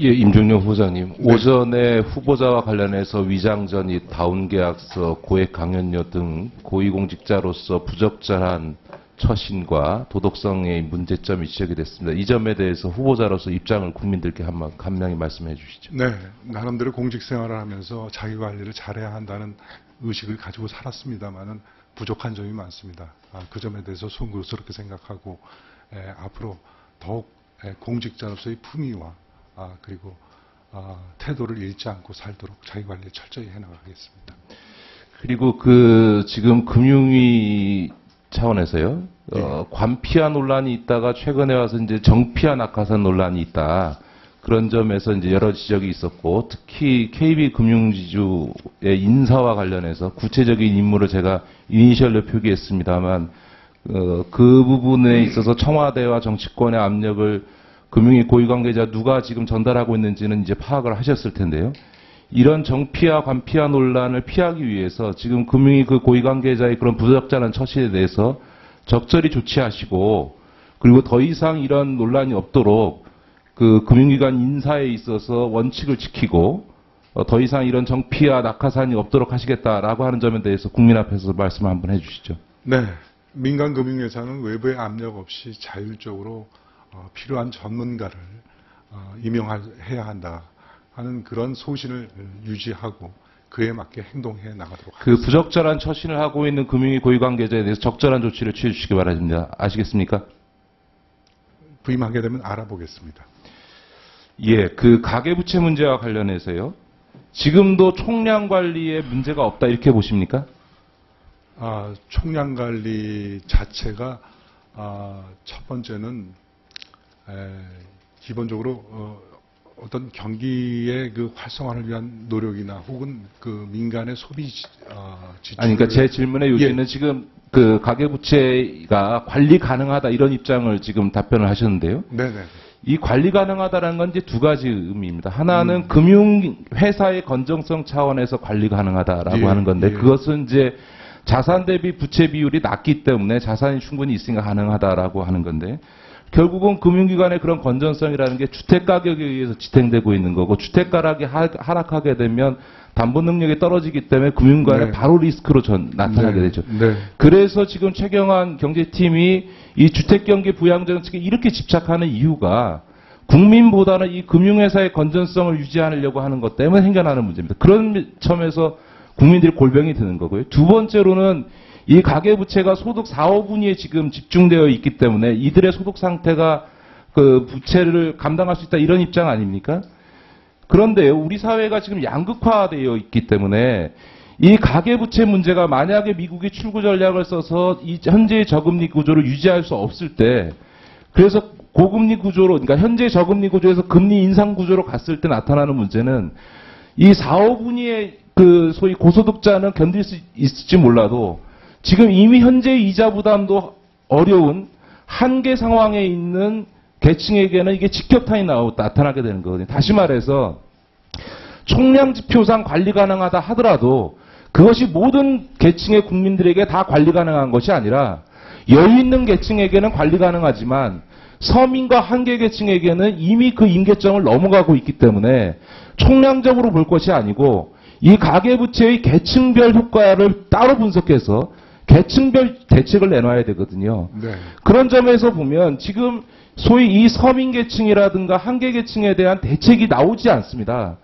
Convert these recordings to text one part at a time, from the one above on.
예, 임종용 후보자님. 네. 오전에 후보자와 관련해서 위장전입, 다운계약서, 고액 강연료 등 고위공직자로서 부적절한 처신과 도덕성의 문제점이 지적이 됐습니다. 이 점에 대해서 후보자로서 입장을 국민들께 간명히 말씀해 주시죠. 네, 나름대로 공직생활을 하면서 자기관리를 잘해야 한다는 의식을 가지고 살았습니다만은 부족한 점이 많습니다. 그 점에 대해서 송구스럽게 생각하고 앞으로 더욱 공직자로서의 품위와 그리고 태도를 잃지 않고 살도록 자기관리를 철저히 해나가겠습니다. 그리고 지금 금융위 차원에서요. 관피아 논란이 있다가 최근에 와서 이제 정피아 낙하산 논란이 있다. 그런 점에서 이제 여러 지적이 있었고, 특히 KB금융지주의 인사와 관련해서 구체적인 임무를 제가 이니셜로 표기했습니다만, 그 부분에 있어서 청와대와 정치권의 압력을 금융위 고위관계자 누가 지금 전달하고 있는지는 이제 파악을 하셨을 텐데요. 이런 정피아, 관피아 논란을 피하기 위해서 지금 금융위 고위관계자의 그런 부적절한 처신에 대해서 적절히 조치하시고, 그리고 더 이상 이런 논란이 없도록 금융기관 인사에 있어서 원칙을 지키고, 더 이상 이런 정피아, 낙하산이 없도록 하시겠다라고 하는 점에 대해서 국민 앞에서 말씀 한번 해주시죠. 네. 민간 금융회사는 외부의 압력 없이 자율적으로 필요한 전문가를 임용해야 한다 하는 그런 소신을 유지하고 그에 맞게 행동해 나가도록 하겠습니다. 부적절한 처신을 하고 있는 금융위 고위관계자에 대해서 적절한 조치를 취해 주시기 바랍니다. 아시겠습니까? 부임하게 되면 알아보겠습니다. 예, 가계부채 문제와 관련해서요. 지금도 총량 관리에 문제가 없다 이렇게 보십니까? 총량 관리 자체가 첫 번째는 기본적으로 어떤 경기의 활성화를 위한 노력이나 혹은 민간의 소비 지출. 그러니까 제 질문의 요지는 지금 가계부채가 관리 가능하다 이런 입장을 지금 답변을 하셨는데요. 네네. 이 관리 가능하다는 건 이제 두 가지 의미입니다. 하나는 금융회사의 건정성 차원에서 관리 가능하다라고 하는 건데 그것은 이제 자산 대비 부채 비율이 낮기 때문에 자산이 충분히 있으니까 가능하다라고 하는 건데 결국은 금융기관의 그런 건전성이라는 게 주택가격에 의해서 지탱되고 있는 거고 주택가격이 하락하게 되면 담보 능력이 떨어지기 때문에 금융기관에 바로 리스크로 나타나게 되죠. 그래서 지금 최경환 경제팀이 이 주택경기 부양정책에 이렇게 집착하는 이유가 국민보다는 이 금융회사의 건전성을 유지하려고 하는 것 때문에 생겨나는 문제입니다. 그런 점에서 국민들이 골병이 드는 거고요. 두 번째로는 이 가계부채가 소득 4, 5분위에 지금 집중되어 있기 때문에 이들의 소득 상태가 부채를 감당할 수 있다 이런 입장 아닙니까? 그런데요, 우리 사회가 지금 양극화되어 있기 때문에 이 가계부채 문제가 만약에 미국이 출구 전략을 써서 이 현재의 저금리 구조를 유지할 수 없을 때 그래서 고금리 구조로, 그러니까 현재 저금리 구조에서 금리 인상 구조로 갔을 때 나타나는 문제는 이 4, 5분위의 소위 고소득자는 견딜 수 있을지 몰라도 지금 이미 현재 이자 부담도 어려운 한계 상황에 있는 계층에게는 이게 직격탄이 나타나게 되는 거거든요. 다시 말해서 총량 지표상 관리 가능하다 하더라도 그것이 모든 계층의 국민들에게 다 관리 가능한 것이 아니라 여유 있는 계층에게는 관리 가능하지만 서민과 한계 계층에게는 이미 그 임계점을 넘어가고 있기 때문에 총량적으로 볼 것이 아니고 이 가계부채의 계층별 효과를 따로 분석해서 계층별 대책을 내놔야 되거든요. 그런 점에서 보면 지금 소위 이 서민계층이라든가 한계계층에 대한 대책이 나오지 않습니다.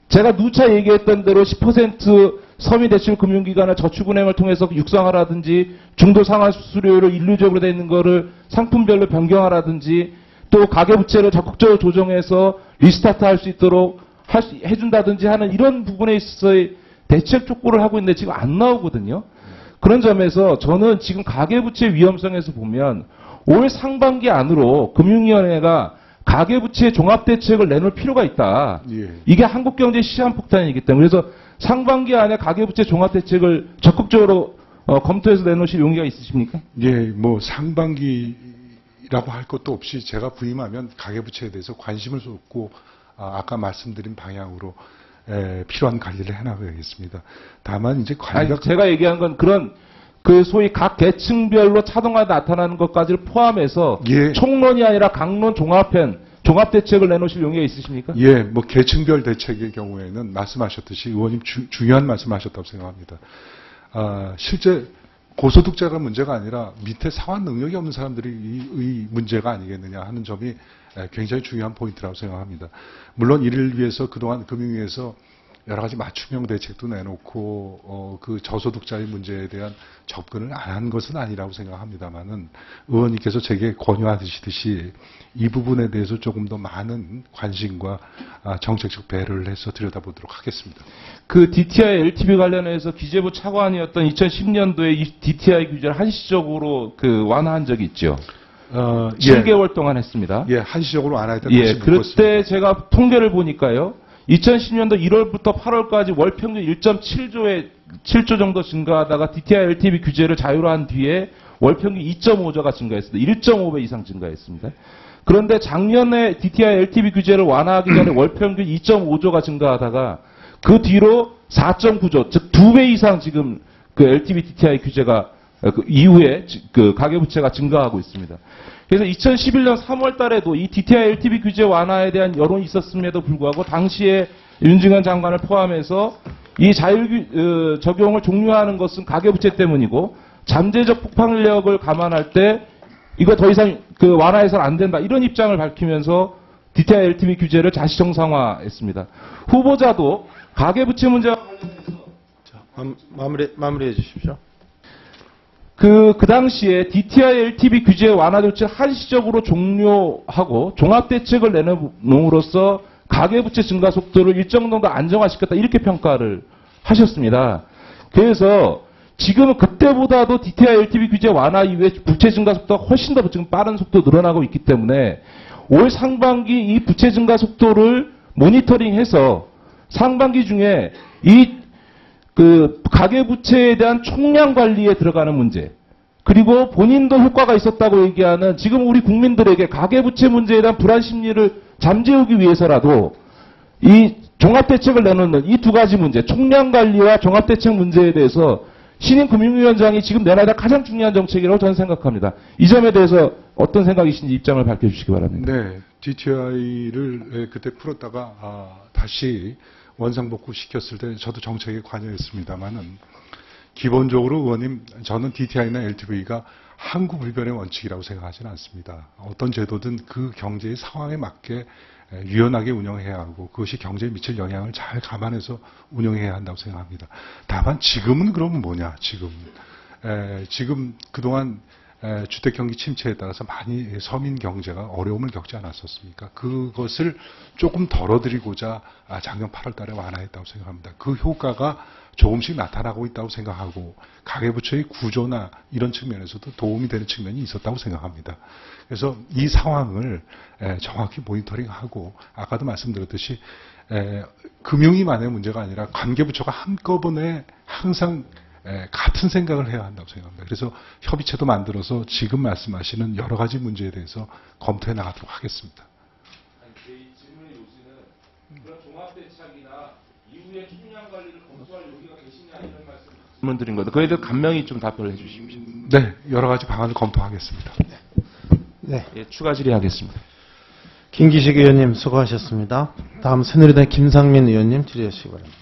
제가 누차 얘기했던 대로 10% 서민대출금융기관이나 저축은행을 통해서 육성하라든지 중도상환 수수료를 일률적으로 되어 있는 거를 상품별로 변경하라든지 또 가계부채를 적극적으로 조정해서 리스타트 할 수 있도록 해준다든지 하는 이런 부분에 있어서의 대책 촉구를 하고 있는데 지금 안 나오거든요. 그런 점에서 저는 지금 가계부채 위험성에서 보면 올 상반기 안으로 금융위원회가 가계부채 종합대책을 내놓을 필요가 있다. 이게 한국경제 시한폭탄이기 때문에 그래서 상반기 안에 가계부채 종합대책을 적극적으로 검토해서 내놓으실 용의가 있으십니까? 상반기라고 할 것도 없이 제가 부임하면 가계부채에 대해서 관심을 쏟고 아까 말씀드린 방향으로 필요한 관리를 해나가겠습니다. 다만 이제 관리가 제가 얘기한 건 그런 소위 각 계층별로 차등화 나타나는 것까지를 포함해서 총론이 아니라 강론 종합편 종합대책을 내놓으실 용의가 있으십니까? 예, 뭐 계층별 대책의 경우에는 말씀하셨듯이 의원님 중요한 말씀하셨다고 생각합니다. 실제 고소득자가 문제가 아니라 밑에 상환 능력이 없는 사람들이 이 문제가 아니겠느냐 하는 점이 굉장히 중요한 포인트라고 생각합니다. 물론 이를 위해서 그동안 금융위에서 여러 가지 맞춤형 대책도 내놓고 그 저소득자의 문제에 대한 접근을 안 한 것은 아니라고 생각합니다만은 의원님께서 제게 권유하시듯이 이 부분에 대해서 조금 더 많은 관심과 정책적 배려를 해서 들여다보도록 하겠습니다. 그 DTI LTV 관련해서 기재부 차관이었던 2010년도에 이 DTI 규제를 한시적으로 그 완화한 적이 있죠. 7개월 동안 했습니다. 예, 한시적으로 완화했다. 예, 그때 제가 통계를 보니까요. 2010년도 1월부터 8월까지 월 평균 1.7조 정도 증가하다가 DTI LTV 규제를 자유화한 뒤에 월 평균 2.5조가 증가했습니다. 1.5배 이상 증가했습니다. 그런데 작년에 DTI LTV 규제를 완화하기 전에 월 평균 2.5조가 증가하다가 그 뒤로 4.9조, 즉 2배 이상 지금 그 LTV DTI 규제가 그 이후에 그 가계부채가 증가하고 있습니다. 그래서 2011년 3월 달에도 이 DTI LTV 규제 완화에 대한 여론이 있었음에도 불구하고 당시에 윤중현 장관을 포함해서 이 자율 적용을 종료하는 것은 가계부채 때문이고 잠재적 폭발력을 감안할 때 이거 더 이상 그 완화해서는 안 된다 이런 입장을 밝히면서 DTI LTV 규제를 다시 정상화했습니다. 후보자도 가계부채 문제와 관련해서 마무리해 주십시오. 그 당시에 DTI LTV 규제 완화 조치를 한시적으로 종료하고 종합대책을 내놓음으로써 가계부채 증가 속도를 일정 정도 안정화시켰다 이렇게 평가를 하셨습니다. 그래서 지금은 그때보다도 DTI LTV 규제 완화 이후에 부채 증가 속도가 훨씬 더 지금 빠른 속도로 늘어나고 있기 때문에 올 상반기 이 부채 증가 속도를 모니터링해서 상반기 중에 그 가계부채에 대한 총량 관리에 들어가는 문제 그리고 본인도 효과가 있었다고 얘기하는 지금 우리 국민들에게 가계부채 문제에 대한 불안 심리를 잠재우기 위해서라도 이 종합대책을 내놓는 이 두 가지 문제 총량 관리와 종합대책 문제에 대해서 신임 금융위원장이 지금 내놔야 될 가장 중요한 정책이라고 저는 생각합니다. 이 점에 대해서 어떤 생각이신지 입장을 밝혀주시기 바랍니다. 네, DTI를 그때 풀었다가 다시 원상복구 시켰을 때 저도 정책에 관여했습니다만은 기본적으로 의원님 저는 DTI나 LTV가 항구불변의 원칙이라고 생각하지는 않습니다. 어떤 제도든 그 경제의 상황에 맞게 유연하게 운영해야 하고 그것이 경제에 미칠 영향을 잘 감안해서 운영해야 한다고 생각합니다. 다만 지금은 그러면 뭐냐 지금 그동안 주택경기 침체에 따라서 많이 서민 경제가 어려움을 겪지 않았었습니까? 그것을 조금 덜어드리고자 작년 8월 달에 완화했다고 생각합니다. 그 효과가 조금씩 나타나고 있다고 생각하고 가계부채의 구조나 이런 측면에서도 도움이 되는 측면이 있었다고 생각합니다. 그래서 이 상황을 정확히 모니터링하고 아까도 말씀드렸듯이 금융위만의 문제가 아니라 관계부처가 한꺼번에 항상 같은 생각을 해야 한다고 생각합니다. 그래서 협의체도 만들어서 지금 말씀하시는 여러 가지 문제에 대해서 검토해 나가도록 하겠습니다. 제 질문의 요지는 그런 종합대책이나 이후에 총량 관리를 검토할 용의가 계시냐 이런 말씀 드린 거죠. 그에 대해 간명히 좀 답변을 해 주십시오. 네, 여러 가지 방안을 검토하겠습니다. 네. 예, 추가 질의하겠습니다. 김기식 의원님 수고하셨습니다. 다음 새누리당 김상민 의원님 질의하시기 바랍니다.